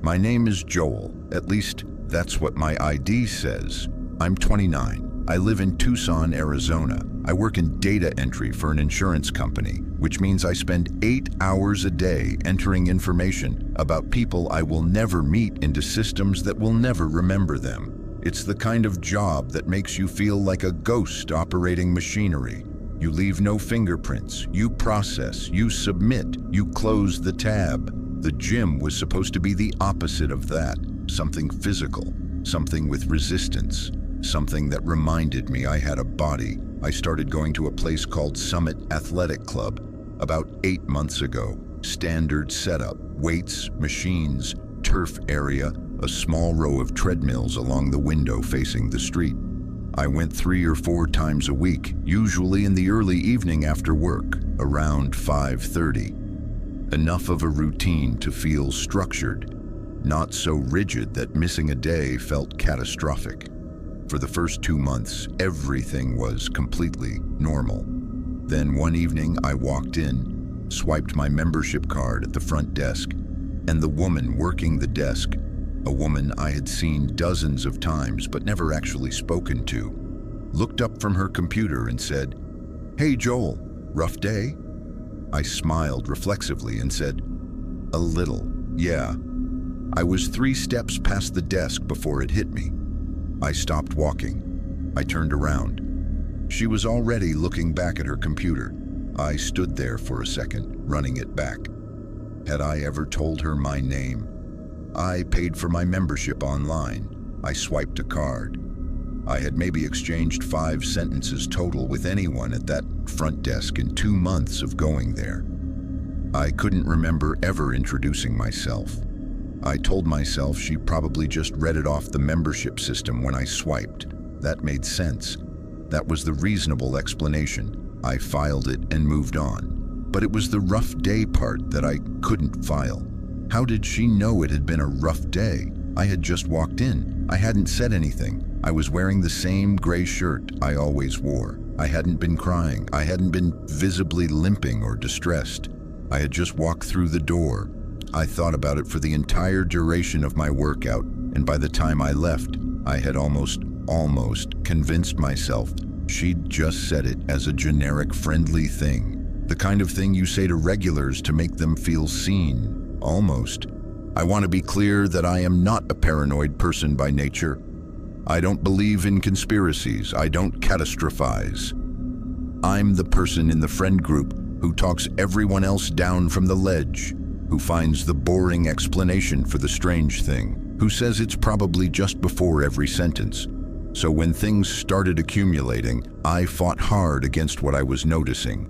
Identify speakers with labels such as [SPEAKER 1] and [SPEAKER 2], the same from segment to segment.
[SPEAKER 1] My name is Joel, at least that's what my ID says. I'm 29. I live in Tucson, Arizona. I work in data entry for an insurance company, which means I spend 8 hours a day entering information about people I will never meet into systems that will never remember them. It's the kind of job that makes you feel like a ghost operating machinery. You leave no fingerprints, you process, you submit, you close the tab. The gym was supposed to be the opposite of that, something physical, something with resistance, something that reminded me I had a body. I started going to a place called Summit Athletic Club about 8 months ago. Standard setup, weights, machines, turf area, a small row of treadmills along the window facing the street. I went 3 or 4 times a week, usually in the early evening after work, around 5:30. Enough of a routine to feel structured, not so rigid that missing a day felt catastrophic. For the first 2 months, everything was completely normal. Then one evening I walked in, swiped my membership card at the front desk, and the woman working the desk, a woman I had seen dozens of times but never actually spoken to, looked up from her computer and said, "Hey Joel, rough day?" I smiled reflexively and said, "A little, yeah." I was 3 steps past the desk before it hit me. I stopped walking. I turned around. She was already looking back at her computer. I stood there for a second, running it back. Had I ever told her my name? I paid for my membership online. I swiped a card. I had maybe exchanged 5 sentences total with anyone at that front desk in 2 months of going there. I couldn't remember ever introducing myself. I told myself she probably just read it off the membership system when I swiped. That made sense. That was the reasonable explanation. I filed it and moved on. But it was the rough day part that I couldn't file. How did she know it had been a rough day? I had just walked in. I hadn't said anything. I was wearing the same gray shirt I always wore. I hadn't been crying. I hadn't been visibly limping or distressed. I had just walked through the door. I thought about it for the entire duration of my workout, and by the time I left, I had almost convinced myself she'd just said it as a generic friendly thing. The kind of thing you say to regulars to make them feel seen, almost. I want to be clear that I am not a paranoid person by nature. I don't believe in conspiracies. I don't catastrophize. I'm the person in the friend group who talks everyone else down from the ledge, who finds the boring explanation for the strange thing, who says it's probably just before every sentence. So when things started accumulating, I fought hard against what I was noticing.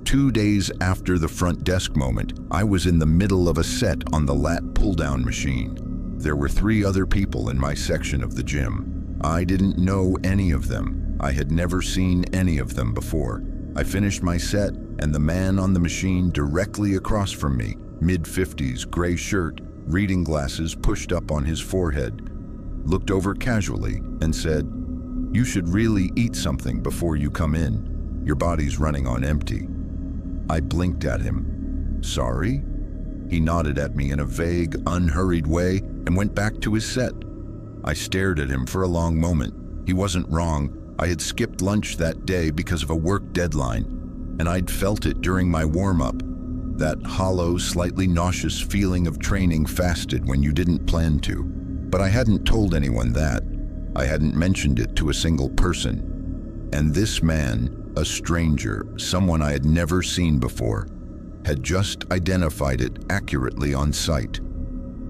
[SPEAKER 1] 2 days after the front desk moment, I was in the middle of a set on the lat pull-down machine. There were 3 other people in my section of the gym. I didn't know any of them. I had never seen any of them before. I finished my set, and the man on the machine directly across from me, mid-50s, gray shirt, reading glasses pushed up on his forehead, looked over casually and said, "You should really eat something before you come in. Your body's running on empty." I blinked at him. "Sorry?" He nodded at me in a vague, unhurried way and went back to his set. I stared at him for a long moment. He wasn't wrong. I had skipped lunch that day because of a work deadline, and I'd felt it during my warm-up. That hollow, slightly nauseous feeling of training fasted when you didn't plan to. But I hadn't told anyone that. I hadn't mentioned it to a single person. And this man, a stranger, someone I had never seen before, had just identified it accurately on sight.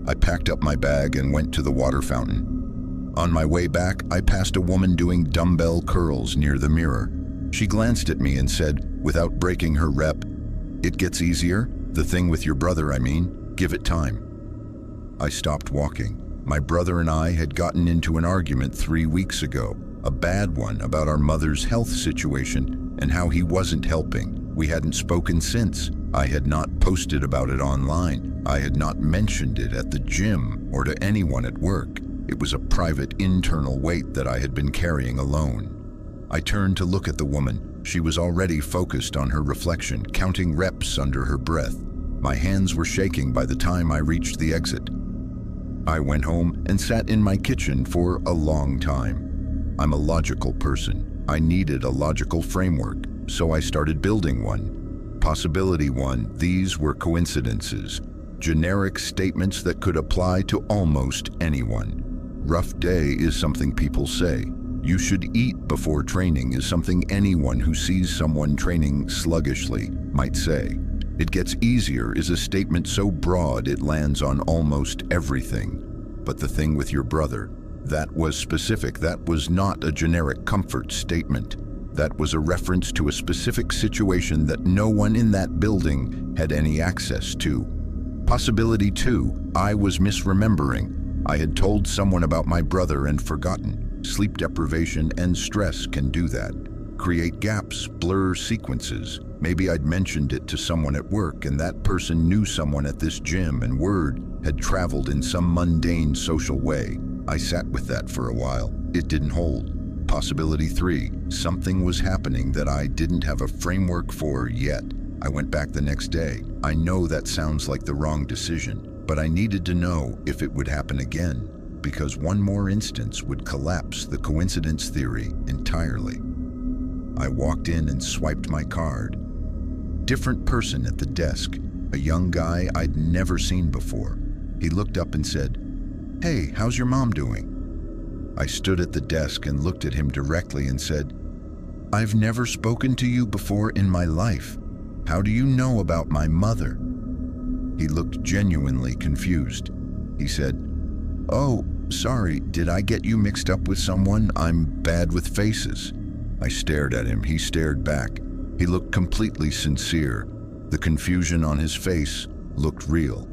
[SPEAKER 1] I packed up my bag and went to the water fountain. On my way back, I passed a woman doing dumbbell curls near the mirror. She glanced at me and said, without breaking her rep, "It gets easier. The thing with your brother, I mean. Give it time." I stopped walking. My brother and I had gotten into an argument 3 weeks ago, a bad one about our mother's health situation and how he wasn't helping. We hadn't spoken since. I had not posted about it online. I had not mentioned it at the gym or to anyone at work. It was a private internal weight that I had been carrying alone. I turned to look at the woman. She was already focused on her reflection, counting reps under her breath. My hands were shaking by the time I reached the exit. I went home and sat in my kitchen for a long time. I'm a logical person. I needed a logical framework, so I started building one. Possibility 1, these were coincidences. Generic statements that could apply to almost anyone. Rough day is something people say. You should eat before training is something anyone who sees someone training sluggishly might say. It gets easier is a statement so broad it lands on almost everything. But the thing with your brother, that was specific. That was not a generic comfort statement. That was a reference to a specific situation that no one in that building had any access to. Possibility 2, I was misremembering. I had told someone about my brother and forgotten. Sleep deprivation and stress can do that. Create gaps, blur sequences. Maybe I'd mentioned it to someone at work and that person knew someone at this gym and word had traveled in some mundane social way. I sat with that for a while. It didn't hold. Possibility 3, something was happening that I didn't have a framework for yet. I went back the next day. I know that sounds like the wrong decision, but I needed to know if it would happen again, because one more instance would collapse the coincidence theory entirely. I walked in and swiped my card. Different person at the desk, a young guy I'd never seen before. He looked up and said, "Hey, how's your mom doing?" I stood at the desk and looked at him directly and said, "I've never spoken to you before in my life. How do you know about my mother?" He looked genuinely confused. He said, "Oh, sorry, did I get you mixed up with someone? I'm bad with faces." I stared at him. He stared back. He looked completely sincere. The confusion on his face looked real.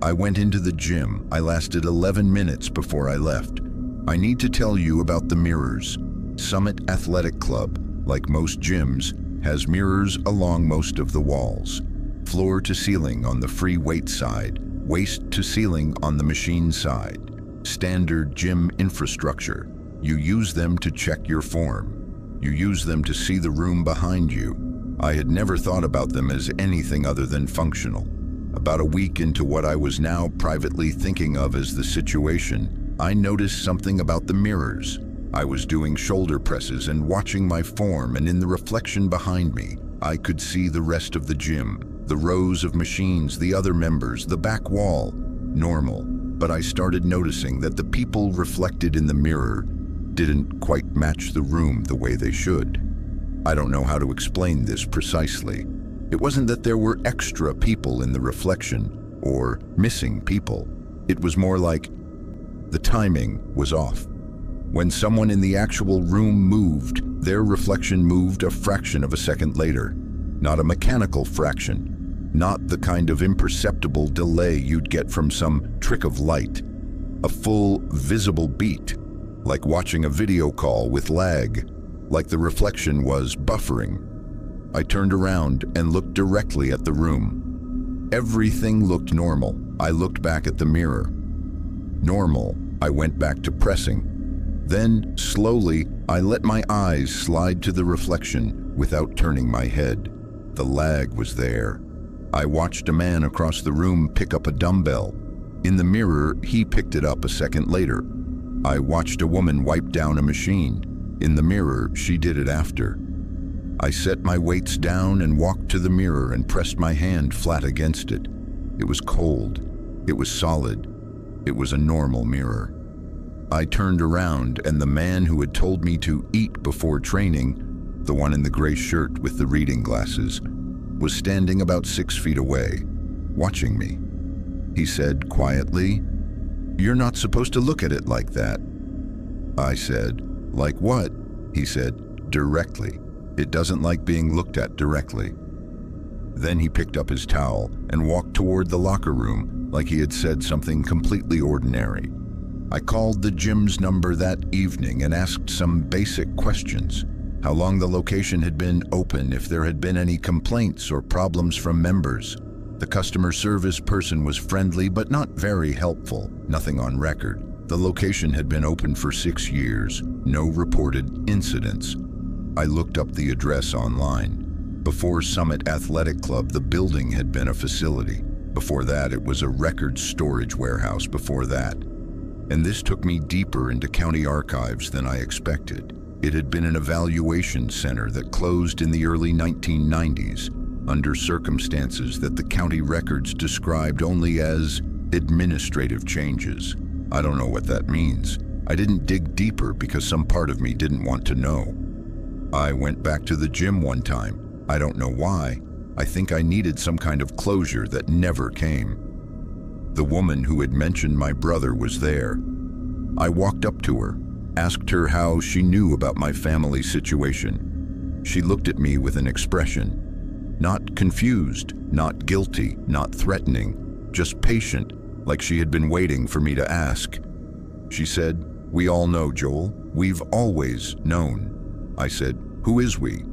[SPEAKER 1] I went into the gym. I lasted 11 minutes before I left. I need to tell you about the mirrors. Summit Athletic Club, like most gyms, has mirrors along most of the walls. Floor to ceiling on the free weight side, waist to ceiling on the machine side. Standard gym infrastructure. You use them to check your form. You use them to see the room behind you. I had never thought about them as anything other than functional. About a week into what I was now privately thinking of as the situation, I noticed something about the mirrors. I was doing shoulder presses and watching my form, and in the reflection behind me, I could see the rest of the gym, the rows of machines, the other members, the back wall. Normal. But I started noticing that the people reflected in the mirror didn't quite match the room the way they should. I don't know how to explain this precisely. It wasn't that there were extra people in the reflection or missing people. It was more like the timing was off. When someone in the actual room moved, their reflection moved a fraction of a second later. Not a mechanical fraction. Not the kind of imperceptible delay you'd get from some trick of light. A full, visible beat. Like watching a video call with lag. Like the reflection was buffering. I turned around and looked directly at the room. Everything looked normal. I looked back at the mirror. Normal. I went back to pressing. Then, slowly, I let my eyes slide to the reflection without turning my head. The lag was there. I watched a man across the room pick up a dumbbell. In the mirror, he picked it up a second later. I watched a woman wipe down a machine. In the mirror, she did it after. I set my weights down and walked to the mirror and pressed my hand flat against it. It was cold. It was solid. It was a normal mirror. I turned around, and the man who had told me to eat before training, the one in the gray shirt with the reading glasses, was standing about 6 feet away, watching me. He said quietly, "You're not supposed to look at it like that." I said, "Like what?" He said, "Directly. It doesn't like being looked at directly." Then he picked up his towel and walked toward the locker room like he had said something completely ordinary. I called the gym's number that evening and asked some basic questions. How long the location had been open, if there had been any complaints or problems from members. The customer service person was friendly but not very helpful, nothing on record. The location had been open for 6 years, no reported incidents. I looked up the address online. Before Summit Athletic Club, the building had been a facility. Before that, it was a record storage warehouse before that. And this took me deeper into county archives than I expected. It had been an evaluation center that closed in the early 1990s under circumstances that the county records described only as administrative changes. I don't know what that means. I didn't dig deeper because some part of me didn't want to know. I went back to the gym one time. I don't know why. I think I needed some kind of closure that never came. The woman who had mentioned my brother was there. I walked up to her, asked her how she knew about my family situation. She looked at me with an expression, not confused, not guilty, not threatening, just patient, like she had been waiting for me to ask. She said, "We all know, Joel. We've always known." I said, "Who is we?"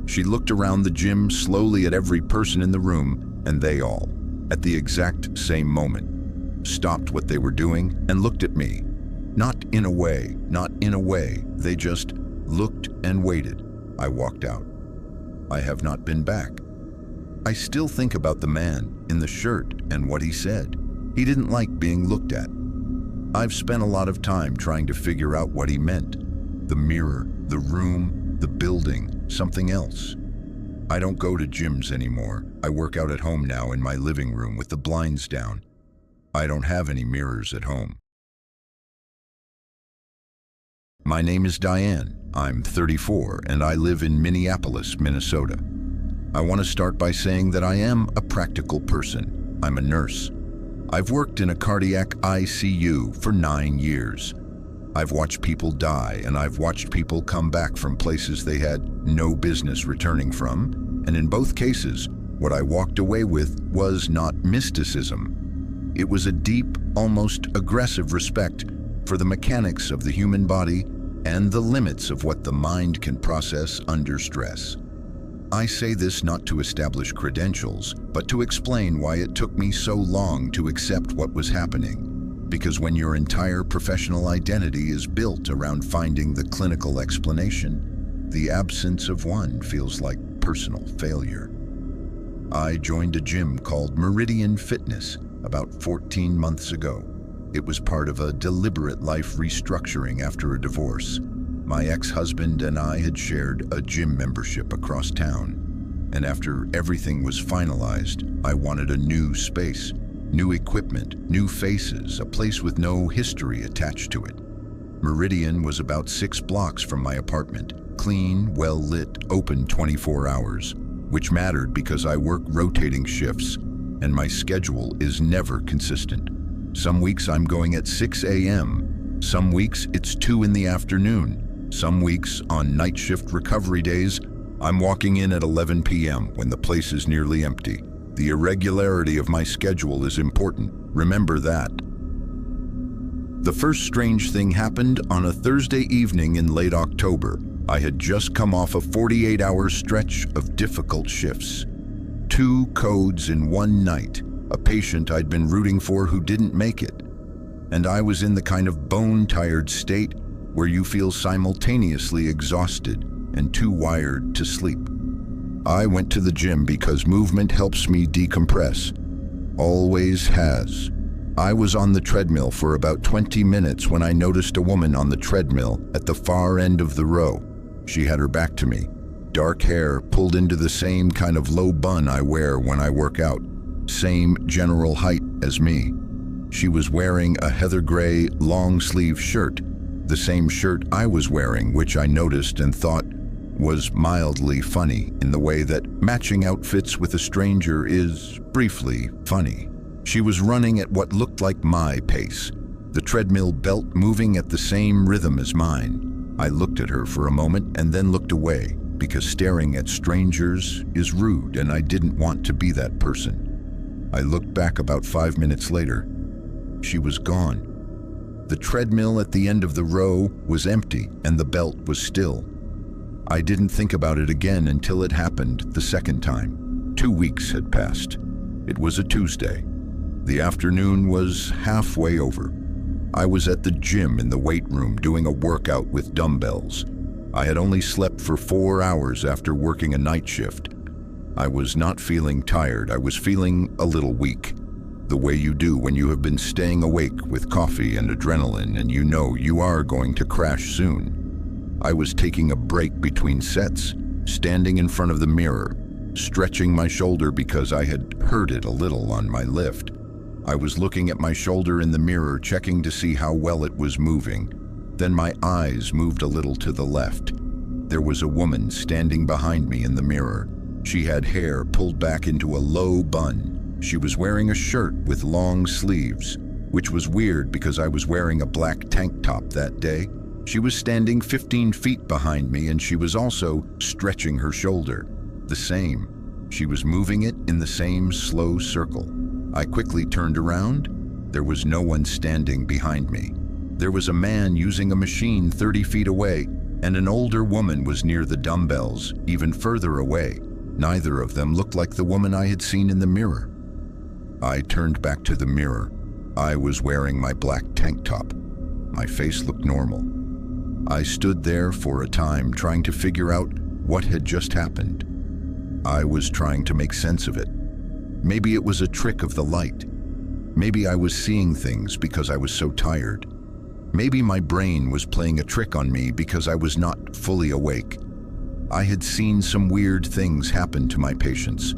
[SPEAKER 1] She looked around the gym slowly at every person in the room, and they all, at the exact same moment, stopped what they were doing and looked at me. Not in a way, they just looked and waited. I walked out. I have not been back. I still think about the man in the shirt and what he said. He didn't like being looked at. I've spent a lot of time trying to figure out what he meant. The mirror, the room, the building, something else. I don't go to gyms anymore. I work out at home now in my living room with the blinds down. I don't have any mirrors at home. My name is Diane. I'm 34 and I live in Minneapolis, Minnesota. I want to start by saying that I am a practical person. I'm a nurse. I've worked in a cardiac ICU for 9 years. I've watched people die, and I've watched people come back from places they had no business returning from, and in both cases, what I walked away with was not mysticism. It was a deep, almost aggressive respect for the mechanics of the human body and the limits of what the mind can process under stress. I say this not to establish credentials, but to explain why it took me so long to accept what was happening. Because when your entire professional identity is built around finding the clinical explanation, the absence of one feels like personal failure. I joined a gym called Meridian Fitness about 14 months ago. It was part of a deliberate life restructuring after a divorce. My ex-husband and I had shared a gym membership across town. And after everything was finalized, I wanted a new space. New equipment, new faces, a place with no history attached to it. Meridian was about 6 blocks from my apartment, clean, well-lit, open 24 hours, which mattered because I work rotating shifts, and my schedule is never consistent. Some weeks I'm going at 6 a.m., some weeks it's 2 in the afternoon, some weeks on night shift recovery days, I'm walking in at 11 p.m. when the place is nearly empty. The irregularity of my schedule is important. Remember that. The first strange thing happened on a Thursday evening in late October. I had just come off a 48-hour stretch of difficult shifts. 2 codes in one night, a patient I'd been rooting for who didn't make it. And I was in the kind of bone-tired state where you feel simultaneously exhausted and too wired to sleep. I went to the gym because movement helps me decompress. Always has. I was on the treadmill for about 20 minutes when I noticed a woman on the treadmill at the far end of the row. She had her back to me. Dark hair pulled into the same kind of low bun I wear when I work out. Same general height as me. She was wearing a heather gray long-sleeve shirt, the same shirt I was wearing, which I noticed and thought was mildly funny in the way that matching outfits with a stranger is briefly funny. She was running at what looked like my pace, the treadmill belt moving at the same rhythm as mine. I looked at her for a moment and then looked away because staring at strangers is rude and I didn't want to be that person. I looked back about 5 minutes later. She was gone. The treadmill at the end of the row was empty and the belt was still. I didn't think about it again until it happened the second time. 2 weeks had passed. It was a Tuesday. The afternoon was halfway over. I was at the gym in the weight room doing a workout with dumbbells. I had only slept for 4 hours after working a night shift. I was not feeling tired. I was feeling a little weak. the way you do when you have been staying awake with coffee and adrenaline and you know you are going to crash soon. I was taking a break between sets, standing in front of the mirror, stretching my shoulder because I had hurt it a little on my lift. I was looking at my shoulder in the mirror, checking to see how well it was moving. Then my eyes moved a little to the left. There was a woman standing behind me in the mirror. She had hair pulled back into a low bun. She was wearing a shirt with long sleeves, which was weird because I was wearing a black tank top that day. She was standing 15 feet behind me and she was also stretching her shoulder. The same. She was moving it in the same slow circle. I quickly turned around. There was no one standing behind me. There was a man using a machine 30 feet away, and an older woman was near the dumbbells, even further away. Neither of them looked like the woman I had seen in the mirror. I turned back to the mirror. I was wearing my black tank top. My face looked normal. I stood there for a time trying to figure out what had just happened. I was trying to make sense of it. Maybe it was a trick of the light. Maybe I was seeing things because I was so tired. Maybe my brain was playing a trick on me because I was not fully awake. I had seen some weird things happen to my patients.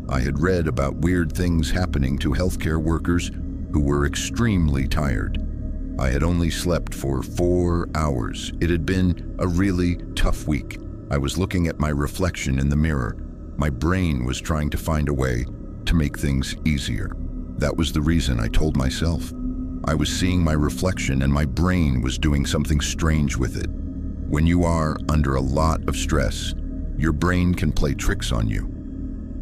[SPEAKER 1] I had read about weird things happening to healthcare workers who were extremely tired. I had only slept for 4 hours. It had been a really tough week. I was looking at my reflection in the mirror. My brain was trying to find a way to make things easier. That was the reason I told myself. I was seeing my reflection and my brain was doing something strange with it. When you are under a lot of stress, your brain can play tricks on you.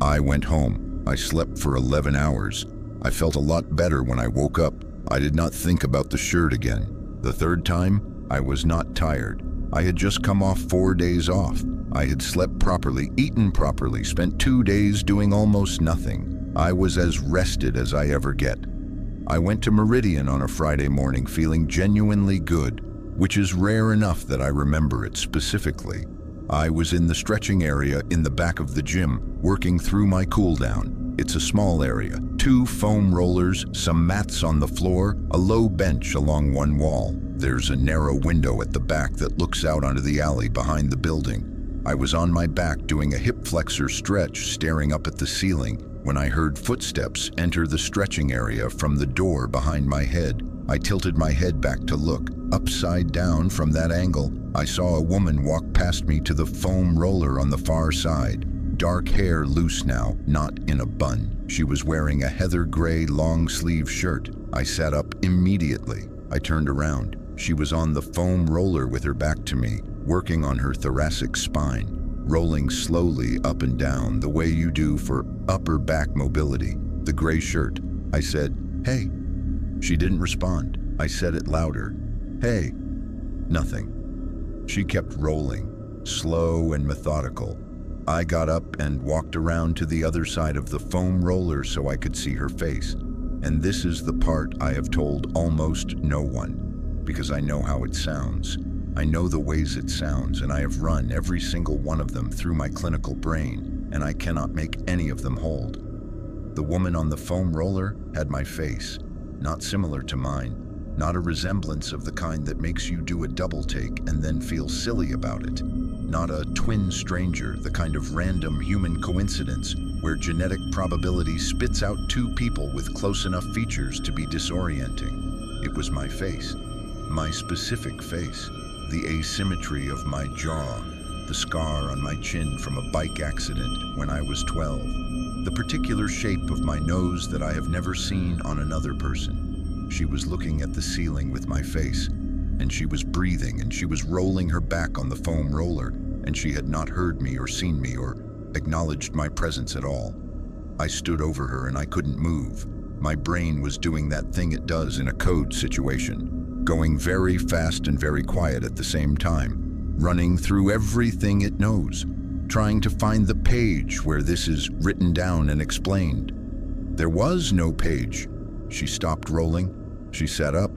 [SPEAKER 1] I went home. I slept for 11 hours. I felt a lot better when I woke up. I did not think about the shirt again. The third time, I was not tired. I had just come off 4 days off. I had slept properly, eaten properly, spent 2 days doing almost nothing. I was as rested as I ever get. I went to Meridian on a Friday morning feeling genuinely good, which is rare enough that I remember it specifically. I was in the stretching area in the back of the gym, working through my cool down. It's a small area, 2 foam rollers, some mats on the floor, a low bench along one wall. There's a narrow window at the back that looks out onto the alley behind the building. I was on my back doing a hip flexor stretch, staring up at the ceiling, when I heard footsteps enter the stretching area from the door behind my head. I tilted my head back to look. Upside down from that angle, I saw a woman walk past me to the foam roller on the far side. Dark hair loose now, not in a bun. She was wearing a heather gray long-sleeve shirt. I sat up immediately. I turned around. She was on the foam roller with her back to me, working on her thoracic spine, rolling slowly up and down the way you do for upper back mobility. The gray shirt. I said, "Hey." She didn't respond. I said it louder. "Hey." Nothing. She kept rolling, slow and methodical. I got up and walked around to the other side of the foam roller so I could see her face. And this is the part I have told almost no one, because I know how it sounds. I know the ways it sounds, and I have run every single one of them through my clinical brain, and I cannot make any of them hold. The woman on the foam roller had my face, not similar to mine, not a resemblance of the kind that makes you do a double take and then feel silly about it. Not a twin stranger, the kind of random human coincidence where genetic probability spits out 2 people with close enough features to be disorienting. It was my face, my specific face, the asymmetry of my jaw, the scar on my chin from a bike accident when I was 12, the particular shape of my nose that I have never seen on another person. She was looking at the ceiling with my face, and she was breathing, and she was rolling her back on the foam roller, and she had not heard me or seen me or acknowledged my presence at all. I stood over her and I couldn't move. My brain was doing that thing it does in a code situation, going very fast and very quiet at the same time, running through everything it knows, trying to find the page where this is written down and explained. There was no page. She stopped rolling. She sat up.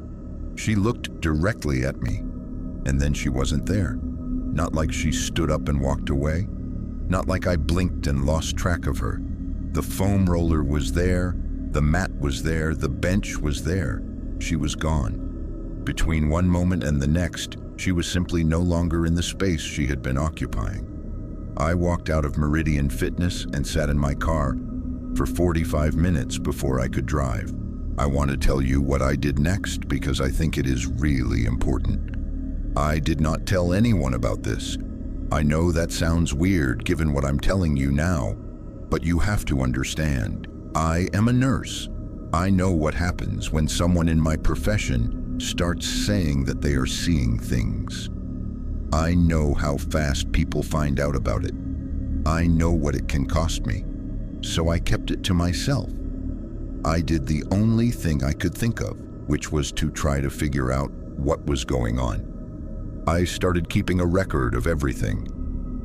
[SPEAKER 1] She looked directly at me, and then she wasn't there. Not like she stood up and walked away. Not like I blinked and lost track of her. The foam roller was there, The mat was there, the bench was there. She was gone. Between one moment and the next, she was simply no longer in the space she had been occupying. I walked out of Meridian Fitness and sat in my car for 45 minutes before I could drive. I want to tell you what I did next because I think it is really important. I did not tell anyone about this. I know that sounds weird given what I'm telling you now, but you have to understand, I am a nurse. I know what happens when someone in my profession starts saying that they are seeing things. I know how fast people find out about it. I know what it can cost me. So I kept it to myself. I did the only thing I could think of, which was to try to figure out what was going on. I started keeping a record of everything.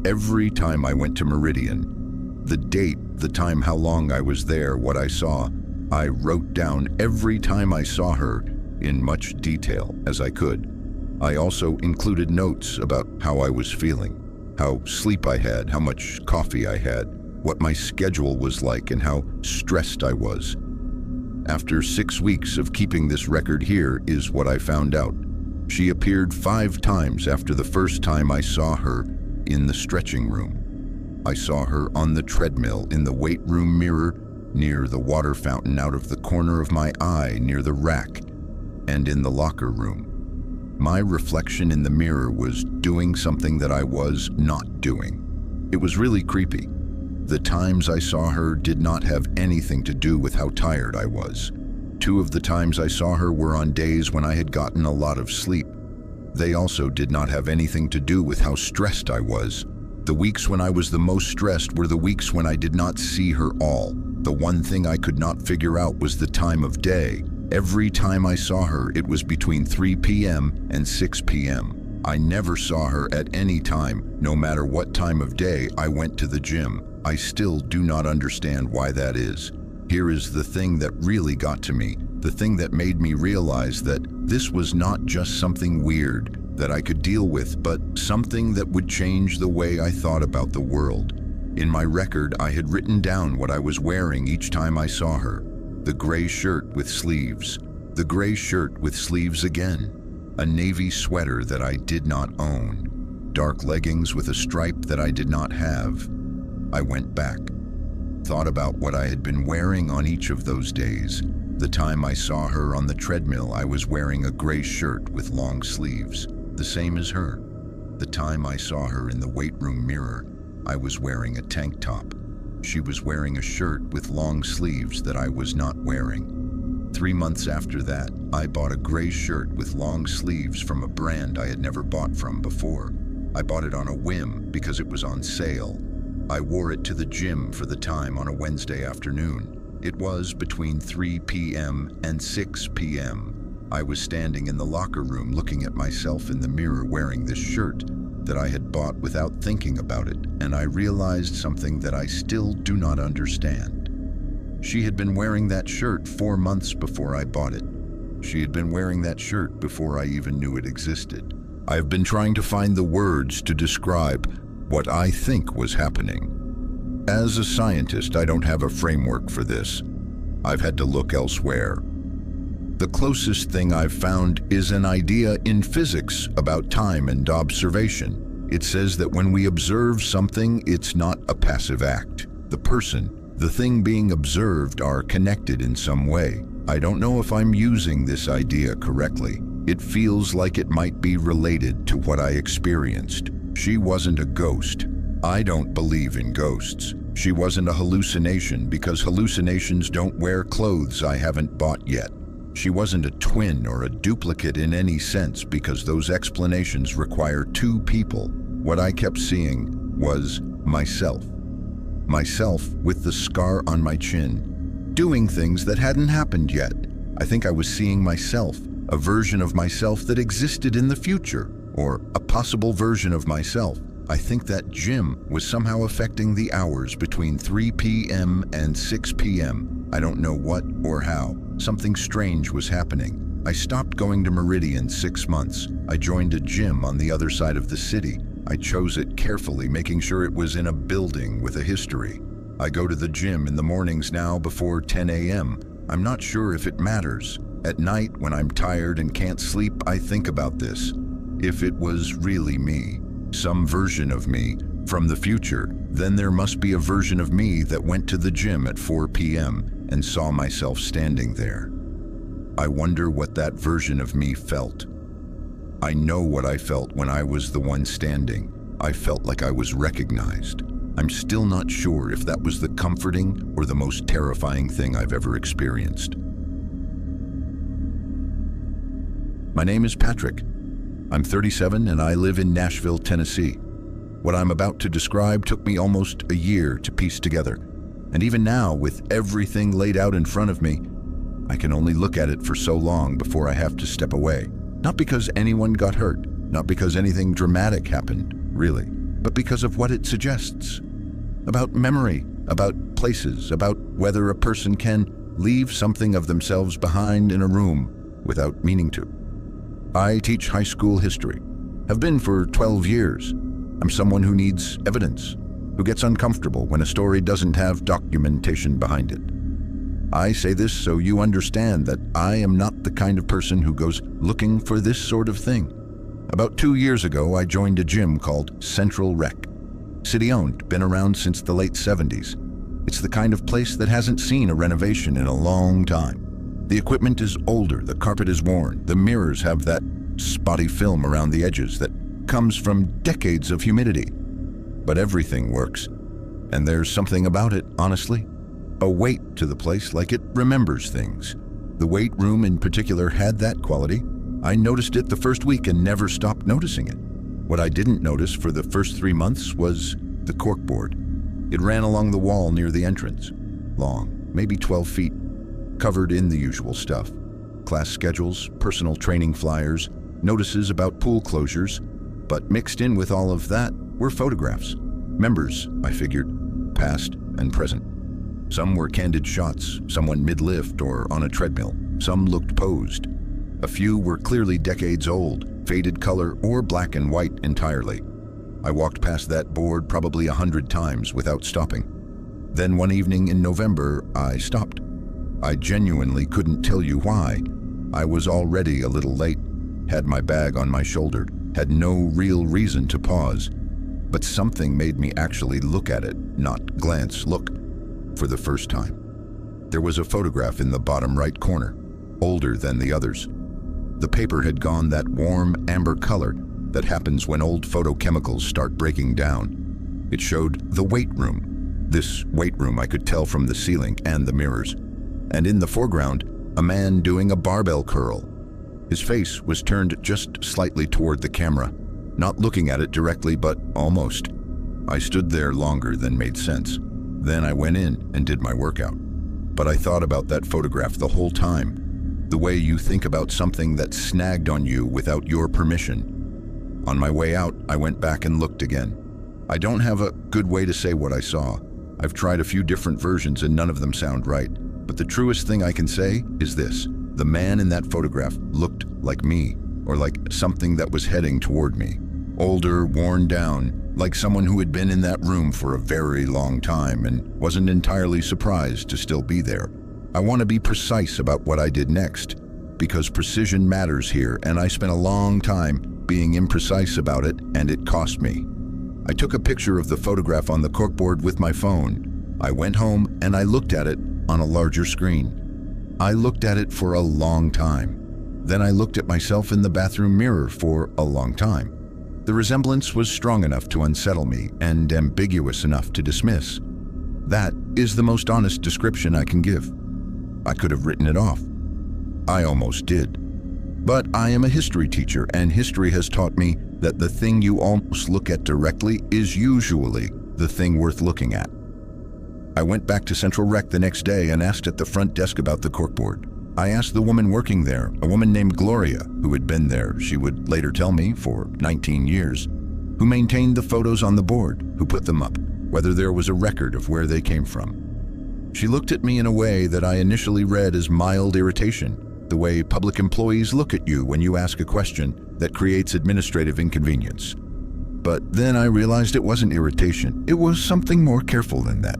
[SPEAKER 1] Every time I went to Meridian, the date, the time, how long I was there, what I saw, I wrote down every time I saw her in much detail as I could. I also included notes about how I was feeling, how sleep I had, how much coffee I had, what my schedule was like, and how stressed I was. After 6 weeks of keeping this record, here is what I found out. She appeared 5 times after the first time I saw her in the stretching room. I saw her on the treadmill, in the weight room mirror, near the water fountain, out of the corner of my eye, near the rack, and in the locker room. My reflection in the mirror was doing something that I was not doing. It was really creepy. The times I saw her did not have anything to do with how tired I was. 2 of the times I saw her were on days when I had gotten a lot of sleep. They also did not have anything to do with how stressed I was. The weeks when I was the most stressed were the weeks when I did not see her all. The one thing I could not figure out was the time of day. Every time I saw her, it was between 3 p.m. and 6 p.m. I never saw her at any time, no matter what time of day I went to the gym. I still do not understand why that is. Here is the thing that really got to me, the thing that made me realize that this was not just something weird that I could deal with, but something that would change the way I thought about the world. In my record, I had written down what I was wearing each time I saw her. The gray shirt with sleeves. The gray shirt with sleeves again. A navy sweater that I did not own. Dark leggings with a stripe that I did not have. I went back. Thought about what I had been wearing on each of those days. The time I saw her on the treadmill, I was wearing a gray shirt with long sleeves, the same as her. The time I saw her in the weight room mirror, I was wearing a tank top. She was wearing a shirt with long sleeves that I was not wearing. 3 months after that, I bought a gray shirt with long sleeves from a brand I had never bought from before. I bought it on a whim because it was on sale. I wore it to the gym for the time on a Wednesday afternoon. It was between 3 p.m. and 6 p.m. I was standing in the locker room looking at myself in the mirror wearing this shirt that I had bought without thinking about it, and I realized something that I still do not understand. She had been wearing that shirt 4 months before I bought it. She had been wearing that shirt before I even knew it existed. I have been trying to find the words to describe what I think was happening. As a scientist, I don't have a framework for this. I've had to look elsewhere. The closest thing I've found is an idea in physics about time and observation. It says that when we observe something, it's not a passive act. The person, the thing being observed, are connected in some way. I don't know if I'm using this idea correctly. It feels like it might be related to what I experienced. She wasn't a ghost. I don't believe in ghosts. She wasn't a hallucination because hallucinations don't wear clothes I haven't bought yet. She wasn't a twin or a duplicate in any sense because those explanations require 2 people. What I kept seeing was myself. Myself with the scar on my chin, doing things that hadn't happened yet. I think I was seeing myself, a version of myself that existed in the future, or a possible version of myself. I think that gym was somehow affecting the hours between 3 p.m. and 6 p.m. I don't know what or how. Something strange was happening. I stopped going to Meridian 6 months. I joined a gym on the other side of the city. I chose it carefully, making sure it was in a building with a history. I go to the gym in the mornings now before 10 a.m. I'm not sure if it matters. At night, when I'm tired and can't sleep, I think about this. If it was really me, some version of me from the future, then there must be a version of me that went to the gym at 4 p.m. and saw myself standing there. I wonder what that version of me felt. I know what I felt when I was the one standing. I felt like I was recognized. I'm still not sure if that was the comforting or the most terrifying thing I've ever experienced. My name is Patrick. I'm 37 and I live in Nashville, Tennessee. What I'm about to describe took me almost a year to piece together. And even now, with everything laid out in front of me, I can only look at it for so long before I have to step away. Not because anyone got hurt, not because anything dramatic happened, really, but because of what it suggests. About memory, about places, about whether a person can leave something of themselves behind in a room without meaning to. I teach high school history, have been for 12 years. I'm someone who needs evidence, who gets uncomfortable when a story doesn't have documentation behind it. I say this so you understand that I am not the kind of person who goes looking for this sort of thing. About 2 years ago, I joined a gym called Central Rec. City-owned, been around since the late 70s. It's the kind of place that hasn't seen a renovation in a long time. The equipment is older, the carpet is worn, the mirrors have that spotty film around the edges that comes from decades of humidity. But everything works, and there's something about it, honestly. A weight to the place, like it remembers things. The weight room in particular had that quality. I noticed it the first week and never stopped noticing it. What I didn't notice for the first 3 months was the corkboard. It ran along the wall near the entrance. Long, maybe 12 feet, covered in the usual stuff. Class schedules, personal training flyers, notices about pool closures, but mixed in with all of that were photographs. Members, I figured, past and present. Some were candid shots, someone mid-lift or on a treadmill. Some looked posed. A few were clearly decades old, faded color or black and white entirely. I walked past that board probably 100 times without stopping. Then one evening in November, I stopped. I genuinely couldn't tell you why. I was already a little late, had my bag on my shoulder, had no real reason to pause. But something made me actually look at it, not glance, look, for the first time. There was a photograph in the bottom right corner, older than the others. The paper had gone that warm amber color that happens when old photochemicals start breaking down. It showed the weight room. This weight room I could tell from the ceiling and the mirrors. And in the foreground, a man doing a barbell curl. His face was turned just slightly toward the camera, not looking at it directly, but almost. I stood there longer than made sense. Then I went in and did my workout. But I thought about that photograph the whole time, the way you think about something that snagged on you without your permission. On my way out, I went back and looked again. I don't have a good way to say what I saw. I've tried a few different versions and none of them sound right. But the truest thing I can say is this. The man in that photograph looked like me, or like something that was heading toward me. Older, worn down, like someone who had been in that room for a very long time and wasn't entirely surprised to still be there. I want to be precise about what I did next, because precision matters here, and I spent a long time being imprecise about it, and it cost me. I took a picture of the photograph on the corkboard with my phone. I went home and I looked at it on a larger screen. I looked at it for a long time. Then I looked at myself in the bathroom mirror for a long time. The resemblance was strong enough to unsettle me and ambiguous enough to dismiss. That is the most honest description I can give. I could have written it off. I almost did. But I am a history teacher, and history has taught me that the thing you almost look at directly is usually the thing worth looking at. I went back to Central Rec the next day and asked at the front desk about the corkboard. I asked the woman working there, a woman named Gloria, who had been there, she would later tell me, for 19 years, who maintained the photos on the board, who put them up, whether there was a record of where they came from. She looked at me in a way that I initially read as mild irritation, the way public employees look at you when you ask a question that creates administrative inconvenience. But then I realized it wasn't irritation, it was something more careful than that.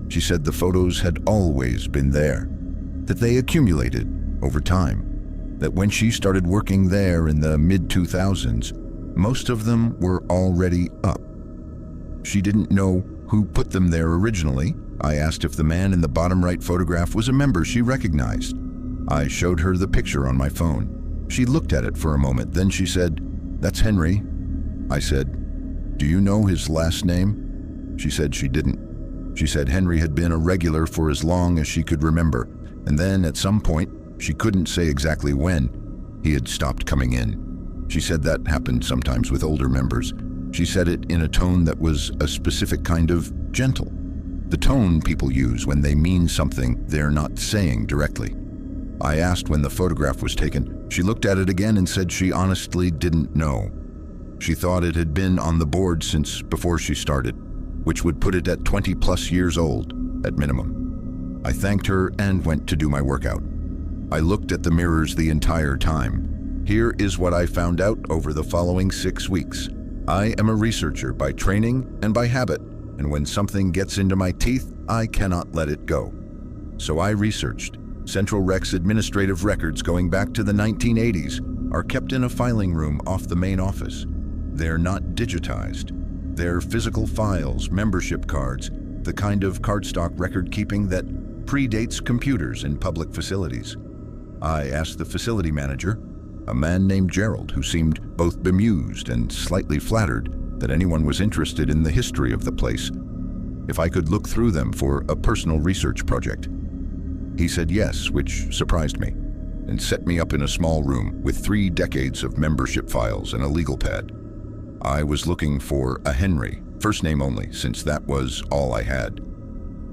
[SPEAKER 1] She said the photos had always been there. that they accumulated over time, that when she started working there in the mid-2000s, most of them were already up. She didn't know who put them there originally. I asked if the man in the bottom right photograph was a member she recognized. I showed her the picture on my phone. She looked at it for a moment, then she said, "That's Henry." I said, "Do you know his last name?" She said she didn't. She said Henry had been a regular for as long as she could remember, and then at some point, she couldn't say exactly when, he had stopped coming in. She said that happened sometimes with older members. She said it in a tone that was a specific kind of gentle, the tone people use when they mean something they're not saying directly. I asked when the photograph was taken. She looked at it again and said she honestly didn't know. She thought it had been on the board since before she started, which would put it at 20+ years old, at minimum. I thanked her and went to do my workout. I looked at the mirrors the entire time. Here is what I found out over the following 6 weeks. I am a researcher by training and by habit, and when something gets into my teeth, I cannot let it go. So I researched. Central Rec's administrative records going back to the 1980s are kept in a filing room off the main office. They're not digitized. They're physical files, membership cards, the kind of cardstock record keeping that predates computers in public facilities. I asked the facility manager, a man named Gerald, who seemed both bemused and slightly flattered that anyone was interested in the history of the place, if I could look through them for a personal research project. He said yes, which surprised me, and set me up in a small room with 3 decades of membership files and a legal pad. I was looking for a Henry, first name only, since that was all I had.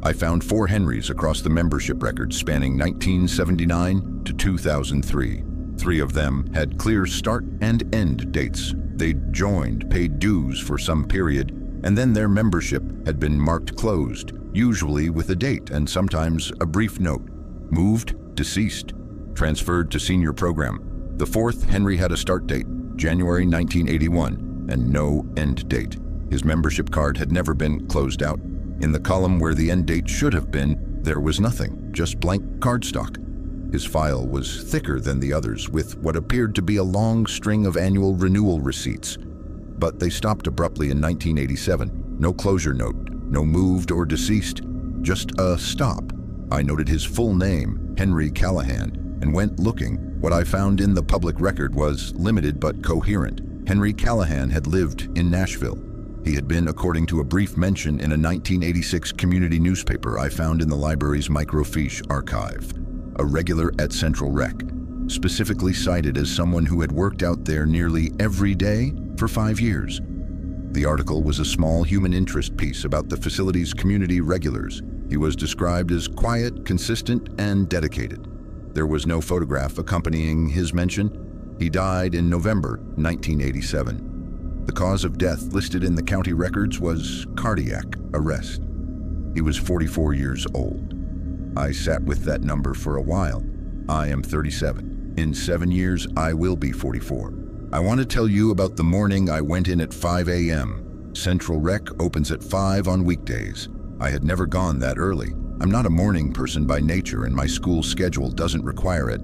[SPEAKER 1] I found 4 Henrys across the membership records spanning 1979 to 2003. 3 of them had clear start and end dates. They'd joined, paid dues for some period, and then their membership had been marked closed, usually with a date and sometimes a brief note. Moved, deceased, transferred to senior program. The 4th Henry had a start date, January 1981, and no end date. His membership card had never been closed out. In the column where the end date should have been, there was nothing, just blank cardstock. His file was thicker than the others, with what appeared to be a long string of annual renewal receipts. But they stopped abruptly in 1987. No closure note, no moved or deceased, just a stop. I noted his full name, Henry Callahan, and went looking. What I found in the public record was limited but coherent. Henry Callahan had lived in Nashville. He had been, according to a brief mention in a 1986 community newspaper I found in the library's microfiche archive, a regular at Central Rec, specifically cited as someone who had worked out there nearly every day for 5 years. The article was a small human interest piece about the facility's community regulars. He was described as quiet, consistent, and dedicated. There was no photograph accompanying his mention. He died in November 1987. The cause of death listed in the county records was cardiac arrest. He was 44 years old. I sat with that number for a while. I am 37. In 7 years, I will be 44. I want to tell you about the morning I went in at 5 a.m. Central Rec opens at 5 on weekdays. I had never gone that early. I'm not a morning person by nature, and my school schedule doesn't require it.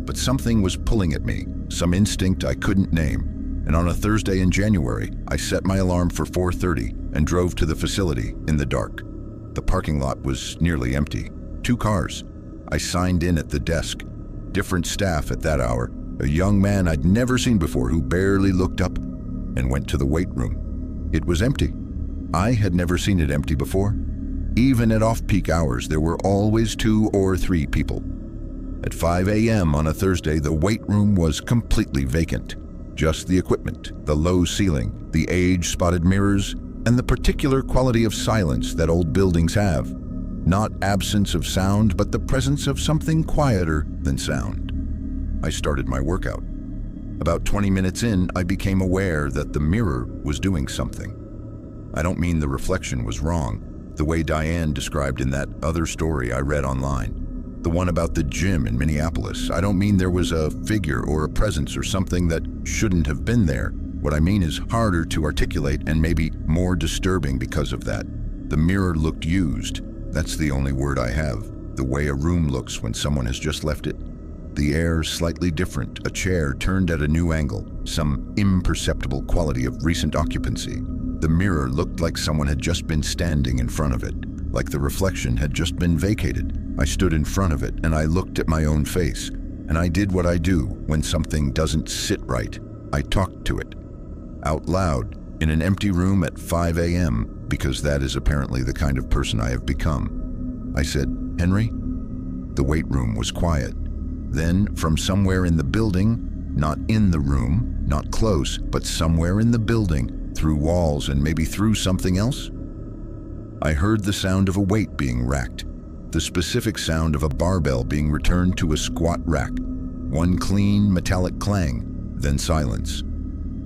[SPEAKER 1] But something was pulling at me, some instinct I couldn't name. And on a Thursday in January, I set my alarm for 4:30 and drove to the facility in the dark. The parking lot was nearly empty. 2 cars. I signed in at the desk. Different staff at that hour. A young man I'd never seen before who barely looked up, and went to the weight room. It was empty. I had never seen it empty before. Even at off-peak hours, there were always 2 or 3 people. At 5 a.m. on a Thursday, the weight room was completely vacant. Just the equipment, the low ceiling, the age-spotted mirrors, and the particular quality of silence that old buildings have. Not absence of sound, but the presence of something quieter than sound. I started my workout. About 20 minutes in, I became aware that the mirror was doing something. I don't mean the reflection was wrong, the way Diane described in that other story I read online. The one about the gym in Minneapolis. I don't mean there was a figure or a presence or something that shouldn't have been there. What I mean is harder to articulate and maybe more disturbing because of that. The mirror looked used. That's the only word I have. The way a room looks when someone has just left it. The air slightly different, a chair turned at a new angle, some imperceptible quality of recent occupancy. The mirror looked like someone had just been standing in front of it, like the reflection had just been vacated. I stood in front of it and I looked at my own face, and I did what I do when something doesn't sit right. I talked to it, out loud, in an empty room at 5 a.m., because that is apparently the kind of person I have become. I said, "Henry?" The weight room was quiet. Then, from somewhere in the building, not in the room, not close, but somewhere in the building, through walls and maybe through something else, I heard the sound of a weight being racked, the specific sound of a barbell being returned to a squat rack. One clean, metallic clang, then silence.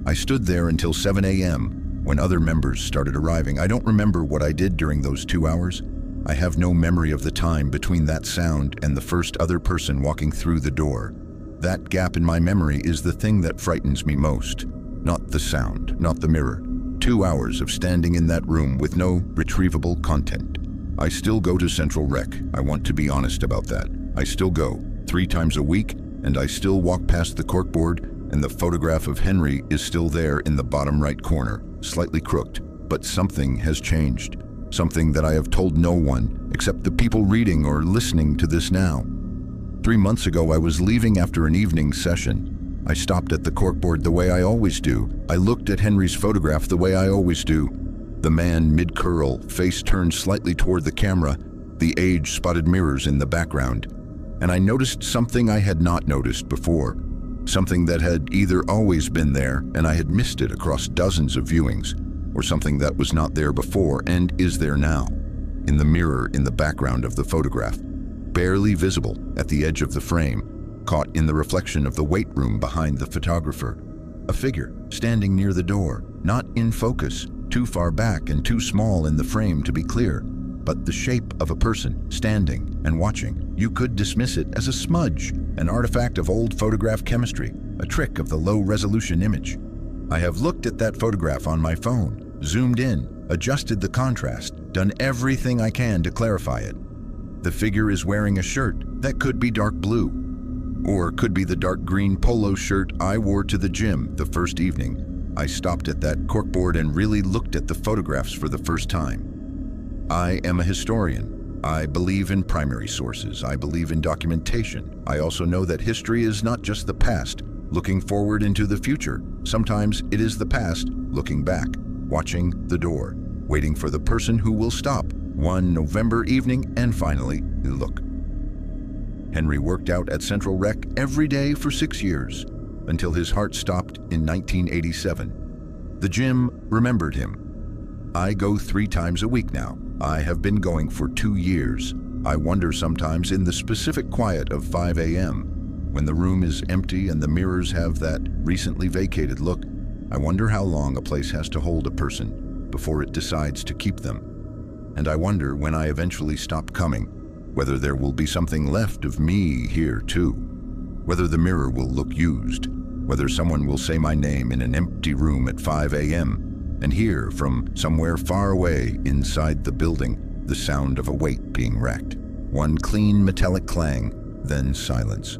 [SPEAKER 1] I stood there until 7 a.m. when other members started arriving. I don't remember what I did during those 2 hours. I have no memory of the time between that sound and the first other person walking through the door. That gap in my memory is the thing that frightens me most. Not the sound, not the mirror. 2 hours of standing in that room with no retrievable content. I still go to Central Rec. I want to be honest about that. I still go 3 times a week, and I still walk past the corkboard, and the photograph of Henry is still there in the bottom right corner, slightly crooked. But something has changed. Something that I have told no one, except the people reading or listening to this now. 3 months ago, I was leaving after an evening session. I stopped at the corkboard the way I always do. I looked at Henry's photograph the way I always do. The man mid-curl, face turned slightly toward the camera, the age-spotted mirrors in the background. And I noticed something I had not noticed before. Something that had either always been there and I had missed it across dozens of viewings, or something that was not there before and is there now, in the mirror in the background of the photograph, barely visible at the edge of the frame, caught in the reflection of the weight room behind the photographer. A figure standing near the door, not in focus, too far back and too small in the frame to be clear, but the shape of a person standing and watching. You could dismiss it as a smudge, an artifact of old photograph chemistry, a trick of the low-resolution image. I have looked at that photograph on my phone, zoomed in, adjusted the contrast, done everything I can to clarify it. The figure is wearing a shirt that could be dark blue, or could be the dark green polo shirt I wore to the gym the first evening. I stopped at that corkboard and really looked at the photographs for the first time. I am a historian. I believe in primary sources. I believe in documentation. I also know that history is not just the past, looking forward into the future. Sometimes it is the past, looking back, watching the door, waiting for the person who will stop one November evening and finally look. Henry worked out at Central Rec every day for 6 years, until his heart stopped in 1987. The gym remembered him. I go 3 times a week now. I have been going for 2 years. I wonder sometimes in the specific quiet of 5 a.m., when the room is empty and the mirrors have that recently vacated look, I wonder how long a place has to hold a person before it decides to keep them. And I wonder when I eventually stop coming, whether there will be something left of me here too, whether the mirror will look used, whether someone will say my name in an empty room at 5 a.m. and hear from somewhere far away inside the building the sound of a weight being racked. One clean metallic clang, then silence.